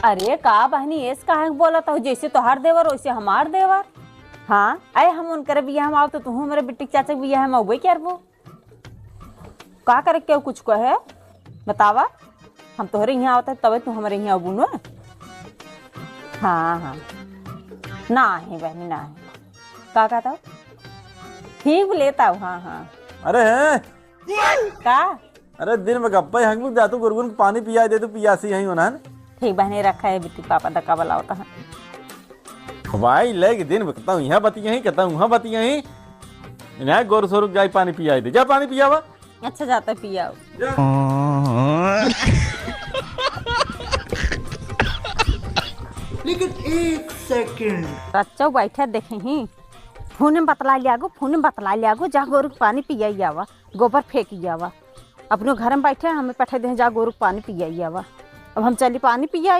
अरे का बहनी ऐस काहे बोला था जैसे तोहार देवर वैसे हमार देवर। हाँ अरे हम उनकर बिया हम आओ तो तू मेरे बिट्टी चाचा के बिया हम अबे क्या वो का करे क्यों कुछ को है बतावा। हम तोहरे यहाँ आवता तबे तू हमारे यहाँ अबू न। हाँ हाँ ना है बहनी ना है का कहता ठीक लेता हूँ। हाँ हाँ अरे हैं का अरे दिन में गप्पा हंग जातू गुरगुन को पानी पिया दे तो पियासी यही होना है ठीक बहनी रखा है बिट्टी पापा दका वाला होता है भाई ले के दिन में कहता हूँ यहाँ बतिया ही कहता हूँ वहाँ बतिया ही यहाँ गोर सोरुक जाए पानी पिया दे जा पानी पिया वा अच्छा जाता पिया लेकिन एक सेकंड बच्चा बैठे देखे ही फोन में बतला लिया गो जा गोरु पानी पिया आवा गोबर फेंक आवा अपने घर में बैठे हमें पठे दे जा गोरु पानी पिया आवा अब हम चली पानी पिया